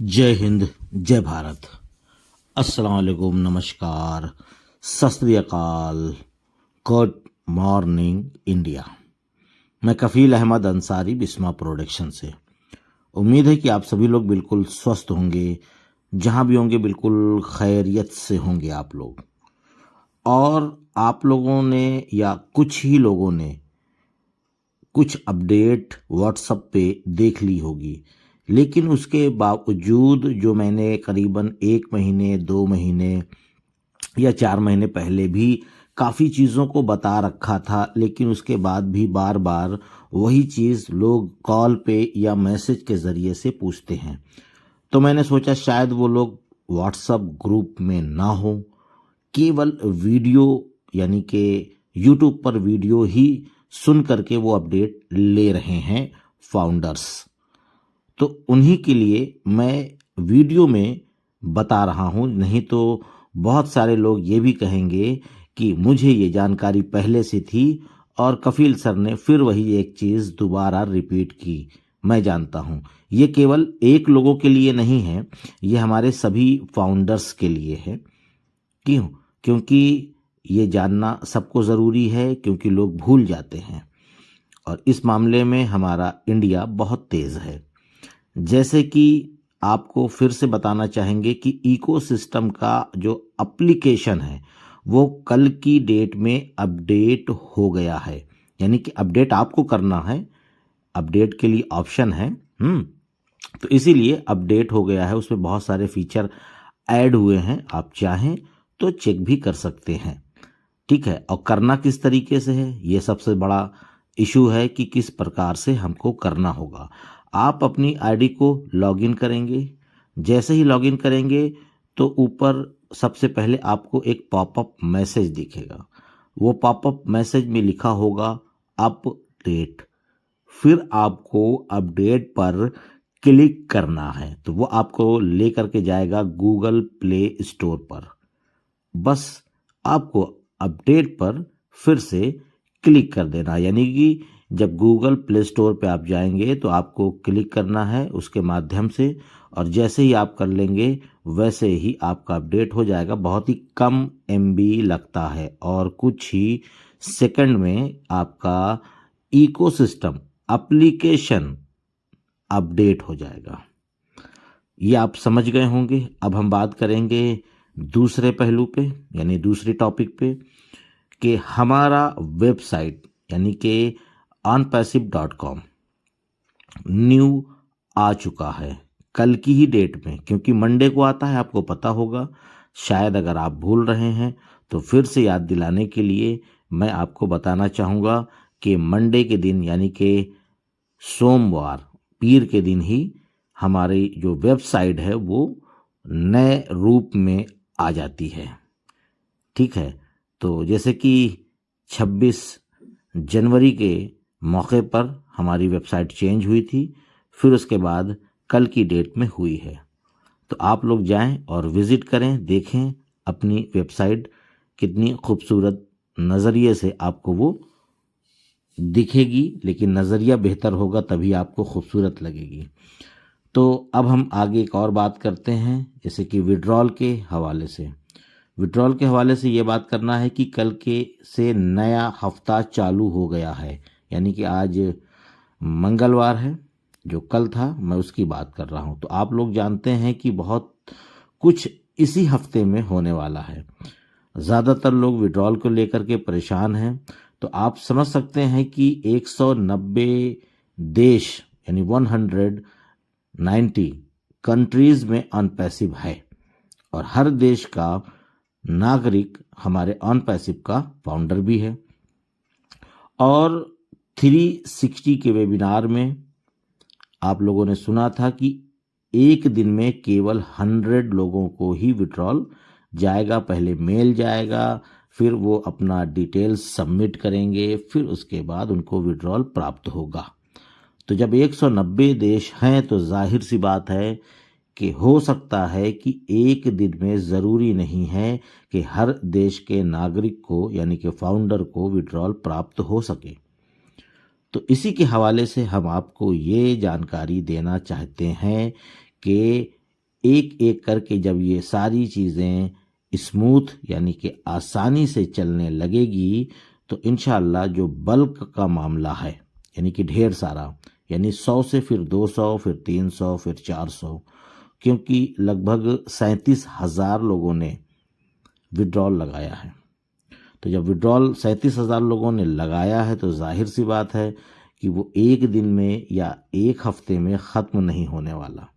जय हिंद, जय भारत। अस्सलाम वालेकुम, नमस्कार, सत श्री अकाल, गुड मॉर्निंग इंडिया। मैं कफील अहमद अंसारी, बिस्मा प्रोडक्शन से। उम्मीद है कि आप सभी लोग बिल्कुल स्वस्थ होंगे, जहां भी होंगे बिल्कुल खैरियत से होंगे आप लोग। और आप लोगों ने या कुछ ही लोगों ने कुछ अपडेट व्हाट्सएप पे देख ली होगी, लेकिन उसके बावजूद जो मैंने करीबन 1 महीने 2 महीने या 4 महीने पहले भी काफ़ी चीज़ों को बता रखा था, लेकिन उसके बाद भी बार बार वही चीज़ लोग कॉल पे या मैसेज के ज़रिए से पूछते हैं। तो मैंने सोचा शायद वो लोग व्हाट्सएप ग्रुप में ना हो, केवल वीडियो यानी कि यूट्यूब पर वीडियो ही सुन करके वो अपडेट ले रहे हैं फाउंडर्स। तो उन्हीं के लिए मैं वीडियो में बता रहा हूँ, नहीं तो बहुत सारे लोग ये भी कहेंगे कि मुझे ये जानकारी पहले से थी और कफील सर ने फिर वही एक चीज़ दोबारा रिपीट की। मैं जानता हूँ ये केवल एक लोगों के लिए नहीं है, ये हमारे सभी फाउंडर्स के लिए है। क्यों? क्योंकि ये जानना सबको ज़रूरी है, क्योंकि लोग भूल जाते हैं और इस मामले में हमारा इंडिया बहुत तेज़ है। जैसे कि आपको फिर से बताना चाहेंगे कि इकोसिस्टम का जो एप्लीकेशन है वो कल की डेट में अपडेट हो गया है, यानी कि अपडेट आपको करना है, अपडेट के लिए ऑप्शन है। तो इसीलिए अपडेट हो गया है, उसमें बहुत सारे फीचर ऐड हुए हैं, आप चाहें तो चेक भी कर सकते हैं। ठीक है, और करना किस तरीके से है ये सबसे बड़ा इशू है कि किस प्रकार से हमको करना होगा। आप अपनी आईडी को लॉगिन करेंगे, जैसे ही लॉगिन करेंगे तो ऊपर सबसे पहले आपको एक पॉपअप मैसेज दिखेगा। वो पॉपअप मैसेज में लिखा होगा अपडेट, फिर आपको अपडेट पर क्लिक करना है, तो वो आपको ले करके जाएगा गूगल प्ले स्टोर पर। बस आपको अपडेट पर फिर से क्लिक कर देना, यानी कि जब गूगल प्ले स्टोर पे आप जाएंगे तो आपको क्लिक करना है उसके माध्यम से, और जैसे ही आप कर लेंगे वैसे ही आपका अपडेट हो जाएगा। बहुत ही कम एमबी लगता है और कुछ ही सेकंड में आपका इकोसिस्टम एप्लीकेशन अपडेट हो जाएगा। ये आप समझ गए होंगे। अब हम बात करेंगे दूसरे पहलू पे, यानी दूसरी टॉपिक पे, कि हमारा वेबसाइट यानी कि onpassive.com न्यू आ चुका है कल की ही डेट में, क्योंकि मंडे को आता है, आपको पता होगा। शायद अगर आप भूल रहे हैं तो फिर से याद दिलाने के लिए मैं आपको बताना चाहूँगा कि मंडे के दिन यानी कि सोमवार पीर के दिन ही हमारी जो वेबसाइट है वो नए रूप में आ जाती है। ठीक है, तो जैसे कि 26 जनवरी के मौके पर हमारी वेबसाइट चेंज हुई थी, फिर उसके बाद कल की डेट में हुई है। तो आप लोग जाएं और विज़िट करें, देखें अपनी वेबसाइट कितनी खूबसूरत नज़रिए से आपको वो दिखेगी, लेकिन नज़रिया बेहतर होगा तभी आपको खूबसूरत लगेगी। तो अब हम आगे एक और बात करते हैं, जैसे कि विड्रॉल के हवाले से। विड्रॉल के हवाले से ये बात करना है कि कल के से नया हफ्ता चालू हो गया है, यानी कि आज मंगलवार है, जो कल था मैं उसकी बात कर रहा हूँ। तो आप लोग जानते हैं कि बहुत कुछ इसी हफ्ते में होने वाला है। ज़्यादातर लोग विड्रॉल को लेकर के परेशान हैं, तो आप समझ सकते हैं कि 190 देश यानी 190 कंट्रीज़ में ऑनपैसिव है, और हर देश का नागरिक हमारे ऑनपैसिव का फाउंडर भी है। और 360 के वेबिनार में आप लोगों ने सुना था कि एक दिन में केवल 100 लोगों को ही विड्रॉल जाएगा। पहले मेल जाएगा, फिर वो अपना डिटेल्स सबमिट करेंगे, फिर उसके बाद उनको विड्रॉल प्राप्त होगा। तो जब 190 देश हैं तो जाहिर सी बात है कि हो सकता है कि एक दिन में, ज़रूरी नहीं है कि हर देश के नागरिक को यानी कि फाउंडर को विड्रॉल प्राप्त हो सके। तो इसी के हवाले से हम आपको ये जानकारी देना चाहते हैं कि एक एक करके जब ये सारी चीज़ें स्मूथ यानी कि आसानी से चलने लगेगी तो इंशाअल्लाह जो बल्क का मामला है यानी कि ढेर सारा, यानी 100 से फिर 200 फिर 300 फिर 400, क्योंकि लगभग 37,000 लोगों ने विड्रॉल लगाया है। तो जब विड्रॉल 37,000 लोगों ने लगाया है तो जाहिर सी बात है कि वो एक दिन में या एक हफ्ते में ख़त्म नहीं होने वाला।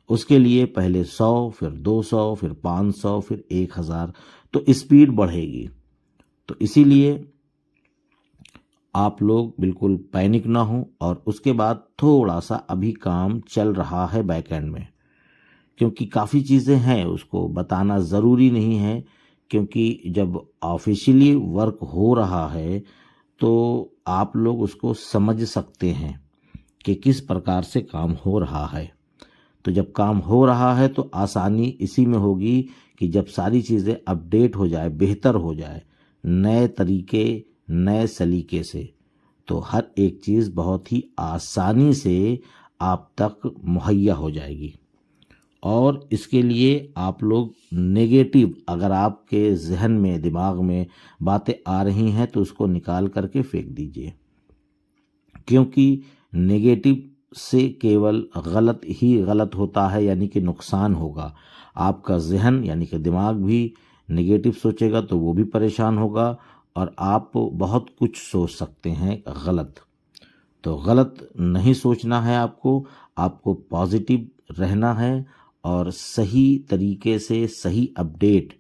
उसके लिए पहले 100 फिर 200 फिर 500 फिर 1,000, तो स्पीड बढ़ेगी। तो इसीलिए आप लोग बिल्कुल पैनिक ना हो। और उसके बाद थोड़ा सा अभी काम चल रहा है बैक एंड में, क्योंकि काफ़ी चीज़ें हैं, उसको बताना ज़रूरी नहीं है, क्योंकि जब ऑफिशियली वर्क हो रहा है तो आप लोग उसको समझ सकते हैं कि किस प्रकार से काम हो रहा है। तो जब काम हो रहा है तो आसानी इसी में होगी कि जब सारी चीज़ें अपडेट हो जाए, बेहतर हो जाए, नए तरीके नए सलीके से, तो हर एक चीज़ बहुत ही आसानी से आप तक मुहैया हो जाएगी। और इसके लिए आप लोग नेगेटिव, अगर आपके जहन में दिमाग में बातें आ रही हैं तो उसको निकाल करके फेंक दीजिए, क्योंकि नेगेटिव से केवल गलत ही गलत होता है, यानी कि नुकसान होगा। आपका जहन यानी कि दिमाग भी नेगेटिव सोचेगा तो वो भी परेशान होगा और आप बहुत कुछ सोच सकते हैं गलत। तो गलत नहीं सोचना है आपको पॉजिटिव रहना है और सही तरीके से सही अपडेट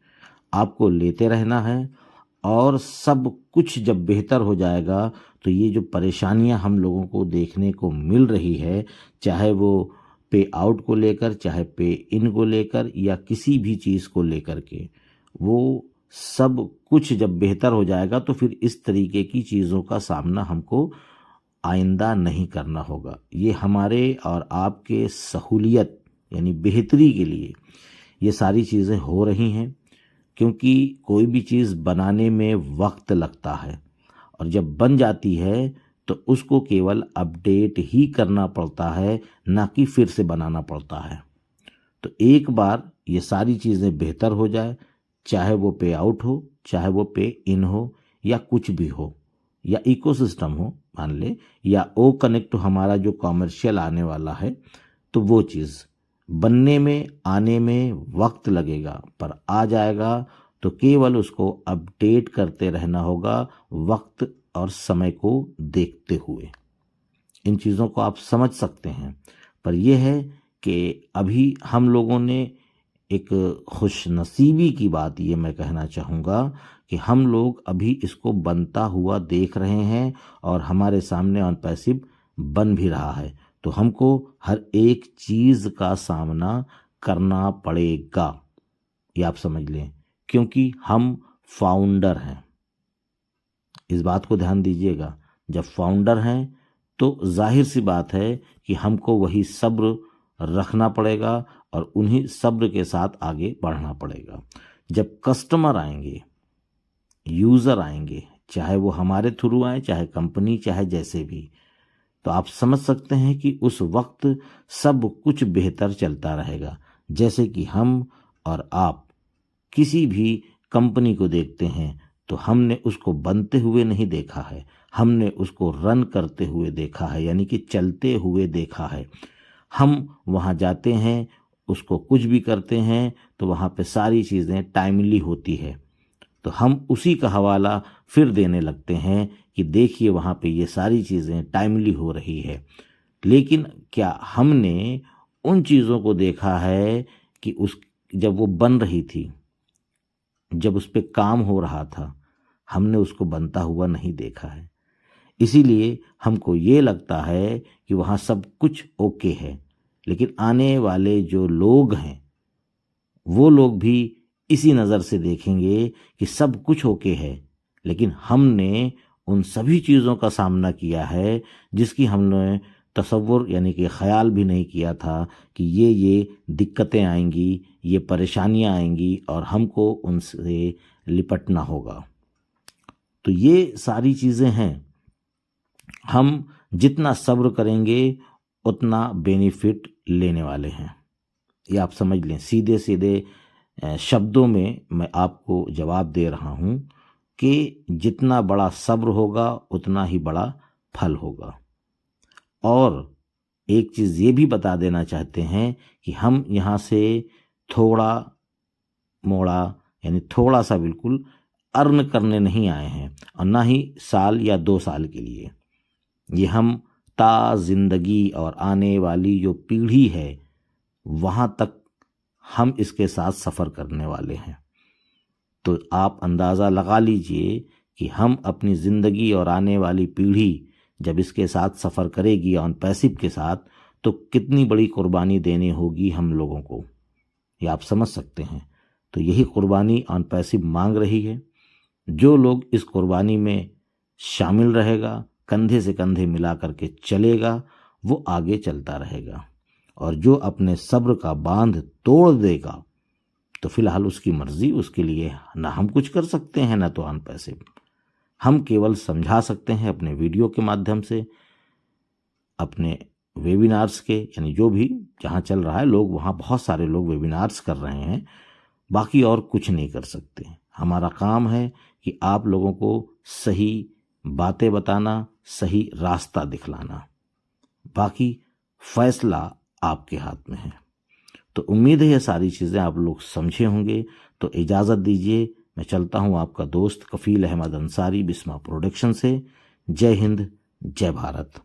आपको लेते रहना है। और सब कुछ जब बेहतर हो जाएगा तो ये जो परेशानियां हम लोगों को देखने को मिल रही है, चाहे वो पे आउट को लेकर, चाहे पे इन को लेकर, या किसी भी चीज़ को लेकर के, वो सब कुछ जब बेहतर हो जाएगा तो फिर इस तरीके की चीज़ों का सामना हमको आइंदा नहीं करना होगा। ये हमारे और आपके सहूलियत यानी बेहतरी के लिए ये सारी चीज़ें हो रही हैं, क्योंकि कोई भी चीज़ बनाने में वक्त लगता है और जब बन जाती है तो उसको केवल अपडेट ही करना पड़ता है, ना कि फिर से बनाना पड़ता है। तो एक बार ये सारी चीज़ें बेहतर हो जाए, चाहे वो पे आउट हो, चाहे वो पे इन हो, या कुछ भी हो, या इकोसिस्टम हो मान ले, या ओ कनेक्ट हमारा जो कॉमर्शियल आने वाला है, तो वो चीज़ बनने में आने में वक्त लगेगा, पर आ जाएगा। तो केवल उसको अपडेट करते रहना होगा वक्त और समय को देखते हुए। इन चीज़ों को आप समझ सकते हैं। पर यह है कि अभी हम लोगों ने एक खुशनसीबी की बात ये मैं कहना चाहूँगा कि हम लोग अभी इसको बनता हुआ देख रहे हैं और हमारे सामने ऑन पैसिव बन भी रहा है। तो हमको हर एक चीज़ का सामना करना पड़ेगा, ये आप समझ लें, क्योंकि हम फाउंडर हैं। इस बात को ध्यान दीजिएगा, जब फाउंडर हैं तो जाहिर सी बात है कि हमको वही सब्र रखना पड़ेगा और उन्हीं सब्र के साथ आगे बढ़ना पड़ेगा। जब कस्टमर आएंगे, यूज़र आएंगे, चाहे वो हमारे थ्रू आए, चाहे कंपनी, चाहे जैसे भी, तो आप समझ सकते हैं कि उस वक्त सब कुछ बेहतर चलता रहेगा। जैसे कि हम और आप किसी भी कंपनी को देखते हैं तो हमने उसको बनते हुए नहीं देखा है, हमने उसको रन करते हुए देखा है, यानी कि चलते हुए देखा है। हम वहाँ जाते हैं, उसको कुछ भी करते हैं तो वहाँ पे सारी चीज़ें टाइमली होती है, तो हम उसी का हवाला फिर देने लगते हैं कि देखिए वहाँ पे ये सारी चीज़ें टाइमली हो रही है। लेकिन क्या हमने उन चीज़ों को देखा है कि उस जब वो बन रही थी, जब उस पे काम हो रहा था, हमने उसको बनता हुआ नहीं देखा है। इसीलिए हमको ये लगता है कि वहाँ सब कुछ ओके है, लेकिन आने वाले जो लोग हैं वो लोग भी इसी नज़र से देखेंगे कि सब कुछ ओके है, लेकिन हमने उन सभी चीज़ों का सामना किया है जिसकी हमने तसव्वुर यानी कि ख्याल भी नहीं किया था कि ये दिक्कतें आएंगी, ये परेशानियां आएंगी और हमको उनसे लिपटना होगा। तो ये सारी चीज़ें हैं, हम जितना सब्र करेंगे उतना बेनिफिट लेने वाले हैं। ये आप समझ लें, सीधे सीधे शब्दों में मैं आपको जवाब दे रहा हूँ कि जितना बड़ा सब्र होगा उतना ही बड़ा फल होगा। और एक चीज़ ये भी बता देना चाहते हैं कि हम यहाँ से थोड़ा मोड़ा यानी थोड़ा सा बिल्कुल अर्न करने नहीं आए हैं, और ना ही साल या 2 साल के लिए। ये हम ता जिंदगी और आने वाली जो पीढ़ी है वहाँ तक हम इसके साथ सफ़र करने वाले हैं। तो आप अंदाज़ा लगा लीजिए कि हम अपनी ज़िंदगी और आने वाली पीढ़ी जब इसके साथ सफ़र करेगी ऑन पैसिव के साथ, तो कितनी बड़ी कुर्बानी देनी होगी हम लोगों को, ये आप समझ सकते हैं। तो यही कुर्बानी ऑन पैसिव मांग रही है। जो लोग इस कुर्बानी में शामिल रहेगा, कंधे से कंधे मिला करके चलेगा, वो आगे चलता रहेगा। और जो अपने सब्र का बांध तोड़ देगा तो फिलहाल उसकी मर्जी, उसके लिए ना हम कुछ कर सकते हैं ना तो ऑन पैसिव। हम केवल समझा सकते हैं अपने वीडियो के माध्यम से, अपने वेबिनार्स के, यानी जो भी जहाँ चल रहा है, लोग वहाँ बहुत सारे लोग वेबिनार्स कर रहे हैं, बाकी और कुछ नहीं कर सकते। हमारा काम है कि आप लोगों को सही बातें बताना, सही रास्ता दिखलाना, बाकी फैसला आपके हाथ में है। तो उम्मीद है ये सारी चीज़ें आप लोग समझे होंगे। तो इजाज़त दीजिए, मैं चलता हूँ, आपका दोस्त कफ़ील अहमद अंसारी, बिस्मा प्रोडक्शन से। जय हिंद, जय भारत।